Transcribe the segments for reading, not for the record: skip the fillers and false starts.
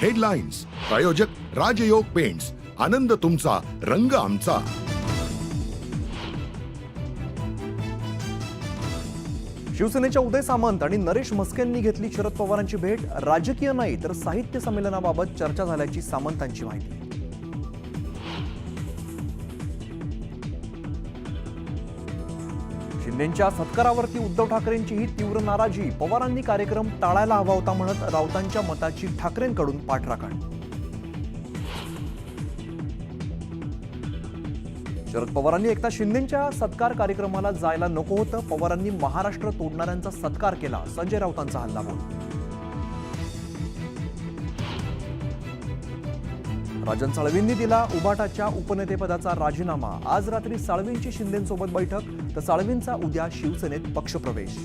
Headlines प्रायोजक राजयोग paints, आनंद तुमचा, रंग आमचा. शिवसेनेच्या उदय सामंत आणि नरेश म्हस्केंनी घेतली शरद पवारांची भेट. राजकीय नाही तर साहित्य संमेलनाबाबत चर्चा झाल्याची सामंतांची माहिती. शिंदेंच्या सत्कारावरती उद्धव ठाकरेंची ही तीव्र नाराजी. पवारांनी कार्यक्रम टाळायला हवा होता म्हणत राऊतांच्या मताची ठाकरेंकडून पाठराखण. शरद पवारांनी एकता शिंदेंच्या सत्कार कार्यक्रमाला जायला नको होतं. पवारांनी महाराष्ट्र तोडणाऱ्यांचा सत्कार केला. संजय राऊतांचा हल्लाबोल. राजन साळवींनी दिला उभाटाच्या उपनेतेपदाचा राजीनामा. आज रात्री साळवींची शिंदेंसोबत बैठक, तर साळवींचा उद्या शिवसेनेत पक्षप्रवेश.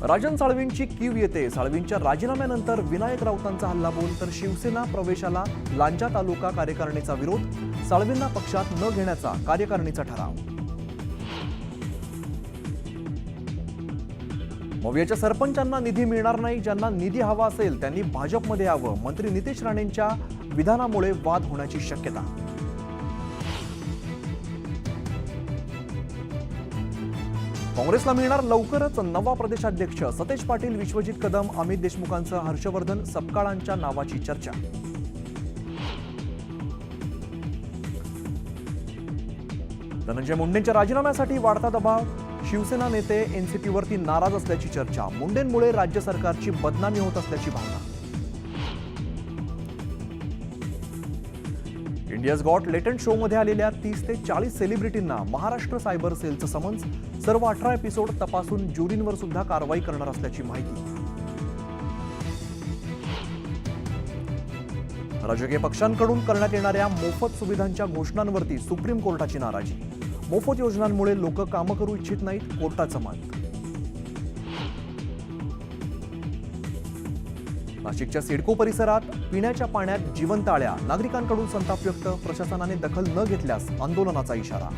राजन साळवींची कीव येते. साळवींच्या राजीनाम्यानंतर विनायक राऊतांचा हल्लाबोल. तर शिवसेना प्रवेशाला लांजा तालुका कार्यकारिणीचा विरोध. साळवींना पक्षात न घेण्याचा कार्यकारिणीचा ठराव. मवियाच्या सरपंचांना निधी मिळणार नाही. ज्यांना निधी हवा असेल त्यांनी भाजपमध्ये यावं. मंत्री नितेश राणेंच्या विधानामुळे वाद होण्याची शक्यता. काँग्रेसला मिळणार लवकरच नवा प्रदेशाध्यक्ष. सतेज पाटील, विश्वजित कदम, अमित देशमुखांसह हर्षवर्धन सपकाळांच्या नावाची चर्चा. धनंजय मुंडेंच्या राजीनाम्यासाठी वाढता दबाव. शिवसेना नेते एनसीपीवरती नाराज असल्याची चर्चा. मुंडेंमुळे राज्य सरकारची बदनामी होत असल्याची भावना. इंडियाज गॉट लेटंट शो मध्ये आलेल्या 30 ते 40 सेलिब्रिटींना महाराष्ट्र सायबर सेलचं समन्स. सर्व 18 एपिसोड तपासून ज्युरींवर सुद्धा कारवाई करणार असल्याची माहिती. राजकीय पक्षांकडून करण्यात येणाऱ्या मोफत सुविधांच्या घोषणांवरती सुप्रीम कोर्टाची नाराजी. मोफत योजनांमुळे लोक कामं करू इच्छित नाहीत, कोर्टाचं मत. नाशिकच्या सिडको परिसरात पिण्याच्या पाण्यात जिवंत आळ्या. नागरिकांकडून संताप व्यक्त. प्रशासनाने दखल न घेतल्यास आंदोलनाचा इशारा.